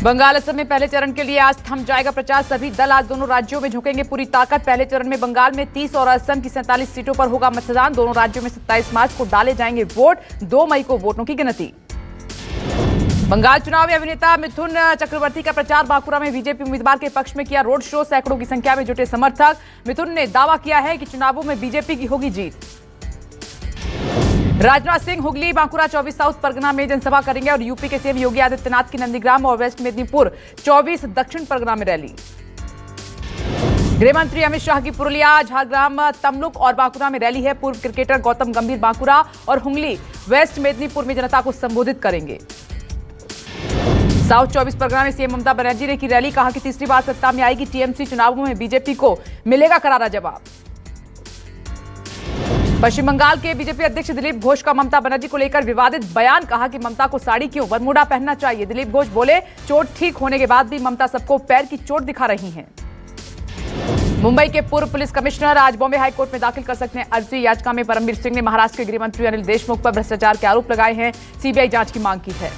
बंगाल असम में पहले चरण के लिए आज थम जाएगा प्रचार। सभी दल आज दोनों राज्यों में झोंकेंगे पूरी ताकत। पहले चरण में बंगाल में 30 और असम की 47 सीटों पर होगा मतदान। दोनों राज्यों में 27 मार्च को डाले जाएंगे वोट। 2 मई को वोटों की गिनती। बंगाल चुनाव में अभिनेता मिथुन चक्रवर्ती का प्रचार। बांकुरा में बीजेपी उम्मीदवार के पक्ष में किया रोड शो। सैकड़ों की संख्या में जुटे समर्थक। मिथुन ने दावा किया है कि चुनावों में बीजेपी की होगी जीत। राजनाथ सिंह हुगली, बांकुरा, 24 साउथ परगना में जनसभा करेंगे और यूपी के सीएम योगी आदित्यनाथ की नंदीग्राम और वेस्ट मेदिनीपुर, 24 दक्षिण परगना में रैली। गृह मंत्री अमित शाह की पुरुलिया, झारग्राम, तमलुक और बांकुरा में रैली है। पूर्व क्रिकेटर गौतम गंभीर बांकुरा और हुगली, वेस्ट मेदिनीपुर में जनता को संबोधित करेंगे। साउथ 24 परगना में सीएम ममता बनर्जी ने की रैली। कहा कि तीसरी बार सत्ता में आएगी टीएमसी, चुनावों में बीजेपी को मिलेगा करारा जवाब। पश्चिम बंगाल के बीजेपी अध्यक्ष दिलीप घोष का ममता बनर्जी को लेकर विवादित बयान। कहा कि ममता को साड़ी क्यों, बरमूडा पहनना चाहिए। दिलीप घोष बोले, चोट ठीक होने के बाद भी ममता सबको पैर की चोट दिखा रही हैं। मुंबई के पूर्व पुलिस कमिश्नर आज बॉम्बे हाईकोर्ट में दाखिल कर सकते हैं अर्जी। याचिका में परमबीर सिंह ने महाराष्ट्र के गृह मंत्री अनिल देशमुख पर भ्रष्टाचार के आरोप लगाए हैं। सीबीआई जांच की मांग की है।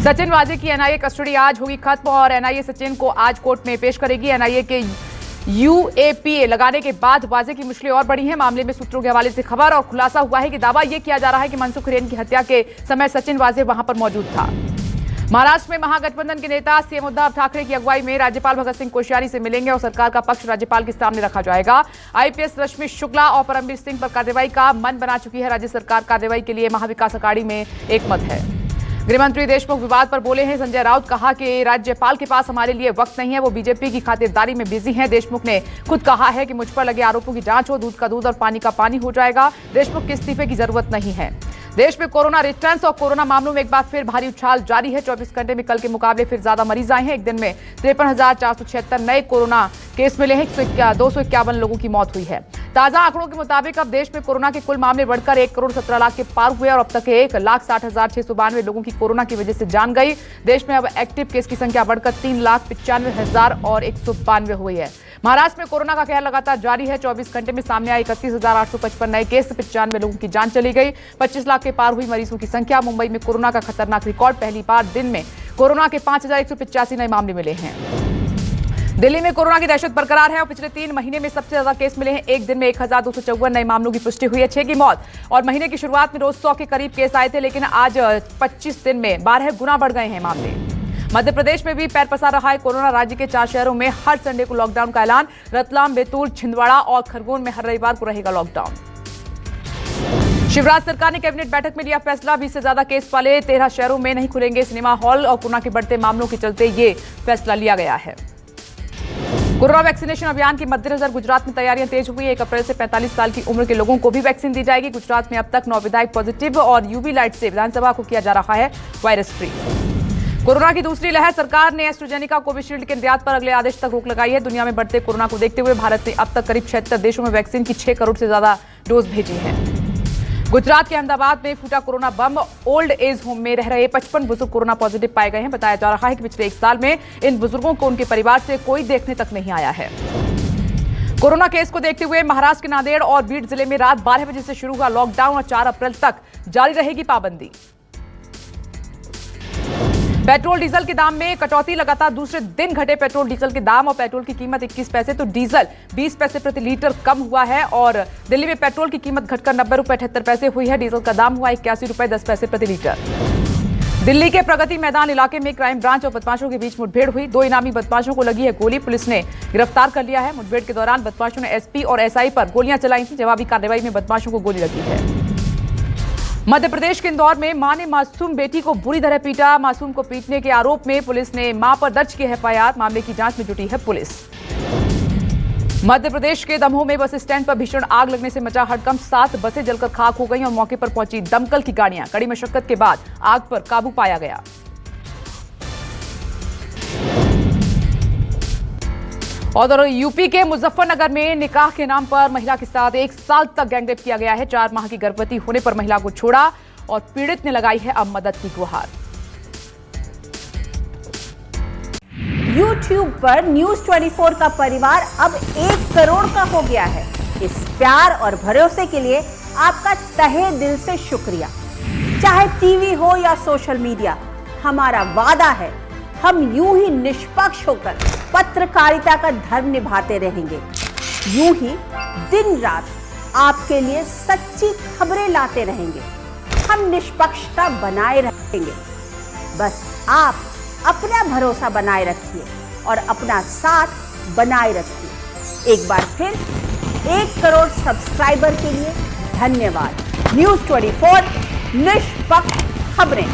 सचिन वाजे की एनआईए कस्टडी आज होगी खत्म और एनआईए सचिन को आज कोर्ट में पेश करेगी। एनआईए के यूएपीए लगाने के बाद वाजे की मुश्किलें और बढ़ी हैं। मामले में सूत्रों के हवाले से खबर और खुलासा हुआ है कि दावा यह किया जा रहा है कि मनसुख हिरेन की हत्या के समय सचिन वाजे वहां पर मौजूद था। महाराष्ट्र में महागठबंधन के नेता सीएम उद्धव ठाकरे की अगुवाई में राज्यपाल भगत सिंह कोश्यारी से मिलेंगे और सरकार का पक्ष राज्यपाल के सामने रखा जाएगा। आईपीएस रश्मि शुक्ला और परमबीर सिंह पर कार्रवाई का मन बना चुकी है राज्य सरकार। कार्रवाई के लिए महाविकास अघाड़ी में एक मत है। गृहमंत्री देशमुख विवाद पर बोले हैं। संजय राउत कहा कि राज्यपाल के पास हमारे लिए वक्त नहीं है, वो बीजेपी की खातिरदारी में बिजी हैं। देशमुख ने खुद कहा है कि मुझ पर लगे आरोपों की जांच हो, दूध का दूध और पानी का पानी हो जाएगा। देशमुख के इस्तीफे की जरूरत नहीं है। देश में कोरोना रिटर्न्स और कोरोना मामलों में एक बार फिर भारी उछाल जारी है। 24 घंटे में कल के मुकाबले फिर ज्यादा मरीज आए हैं। एक दिन में 53,476 नए कोरोना केस मिले हैं। 251 लोगों की मौत हुई है। ताजा आंकड़ों के मुताबिक अब देश में कोरोना के कुल मामले बढ़कर 1,17,00,000 के पार हुए और अब तक 1,60,692 लोगों की कोरोना की वजह से जान गई। देश में अब एक्टिव केस की संख्या बढ़कर 3,95,192 हुई है। महाराष्ट्र में कोरोना का कहर लगातार जारी है। 24 घंटे में सामने आए 31,855 नए केस, 95 लोगों की जान चली गई। 25 लाख के पार हुई मरीजों की संख्या। मुंबई में कोरोना का खतरनाक रिकॉर्ड। पहली बार दिन में कोरोना के 5,185 नए मामले मिले हैं। दिल्ली में कोरोना की दहशत बरकरार है और पिछले 3 महीने में सबसे ज्यादा केस मिले हैं। एक दिन में 1,254 नए मामलों की पुष्टि हुई है। 6 की मौत और महीने की शुरुआत में रोज 100 के करीब केस आए थे, लेकिन आज 25 दिन में 12 गुना बढ़ गए हैं मामले। मध्य प्रदेश में भी पैर पसार रहा है कोरोना। राज्य के 4 शहरों में हर संडे को लॉकडाउन का ऐलान। रतलाम, बैतूल, छिंदवाड़ा और खरगोन में हर रविवार को रहेगा लॉकडाउन। शिवराज सरकार ने कैबिनेट बैठक में लिया फैसला। 20 से ज्यादा केस वाले 13 शहरों में नहीं खुलेंगे सिनेमा हॉल और कोरोना के बढ़ते मामलों के चलते ये फैसला लिया गया है। कोरोना वैक्सीनेशन अभियान के मद्देनजर गुजरात में तैयारियां तेज हुई। 1 अप्रैल से 45 साल की उम्र के लोगों को भी वैक्सीन दी जाएगी। गुजरात में अब तक 9 विधायक पॉजिटिव और यूवी लाइट से विधानसभा को किया जा रहा है वायरस फ्री। कोरोना की दूसरी लहर। सरकार ने एस्ट्राजेनेका कोविशील्ड के निर्यात पर अगले आदेश तक रोक लगाई है। दुनिया में बढ़ते कोरोना को देखते हुए भारत ने अब तक करीब 76 देशों में वैक्सीन की 6 करोड़ से ज्यादा डोज भेजी हैं। गुजरात के अहमदाबाद में फूटा कोरोना बम। ओल्ड एज होम में रह रहे 55 बुजुर्ग कोरोना पॉजिटिव पाए गए हैं। बताया जा रहा है कि पिछले 1 साल में इन बुजुर्गों को उनके परिवार से कोई देखने तक नहीं आया है। कोरोना केस को देखते हुए महाराष्ट्र के नांदेड़ और बीड जिले में रात 12 बजे से शुरू हुआ लॉकडाउन और 4 अप्रैल तक जारी रहेगी पाबंदी। पेट्रोल डीजल के दाम में कटौती। लगातार दूसरे दिन घटे पेट्रोल डीजल के दाम और पेट्रोल की कीमत 21 पैसे तो डीजल 20 पैसे प्रति लीटर कम हुआ है। और दिल्ली में पेट्रोल की कीमत घटकर 90 रुपए 78 पैसे हुई है। डीजल का दाम हुआ 81 रुपए 10 पैसे प्रति लीटर। दिल्ली के प्रगति मैदान इलाके में क्राइम ब्रांच और बदमाशों के बीच मुठभेड़ हुई। 2 इनामी बदमाशों को लगी है गोली। पुलिस ने गिरफ्तार कर लिया है। मुठभेड़ के दौरान बदमाशों ने एसपी और एसआई पर गोलियां चलाई थी। जवाबी कार्रवाई में बदमाशों को गोली लगी है। मध्य प्रदेश के इंदौर में मां ने मासूम बेटी को बुरी तरह पीटा। मासूम को पीटने के आरोप में पुलिस ने मां पर दर्ज की है एफआईआर। मामले की जांच में जुटी है पुलिस। मध्य प्रदेश के दमोह में बस स्टैंड पर भीषण आग लगने से मचा हड़कंप। 7 बसें जलकर खाक हो गई और मौके पर पहुंची दमकल की गाड़ियां। कड़ी मशक्कत के बाद आग पर काबू पाया गया। और यूपी के मुजफ्फरनगर में निकाह के नाम पर महिला के साथ 1 साल तक गैंगरेप किया गया है। 4 माह की गर्भवती होने पर महिला को छोड़ा और पीड़ित ने लगाई है अब मदद की गुहार। YouTube पर न्यूज 24 का परिवार अब 1 करोड़ का हो गया है। इस प्यार और भरोसे के लिए आपका तहे दिल से शुक्रिया। चाहे टीवी हो या सोशल मीडिया, हमारा वादा है हम यूं ही निष्पक्ष होकर पत्रकारिता का धर्म निभाते रहेंगे। यूं ही दिन रात आपके लिए सच्ची खबरें लाते रहेंगे। हम निष्पक्षता बनाए रखेंगे। बस आप अपना भरोसा बनाए रखिए और अपना साथ बनाए रखिए। एक बार फिर 1 करोड़ सब्सक्राइबर के लिए धन्यवाद। न्यूज़ 24 निष्पक्ष खबरें।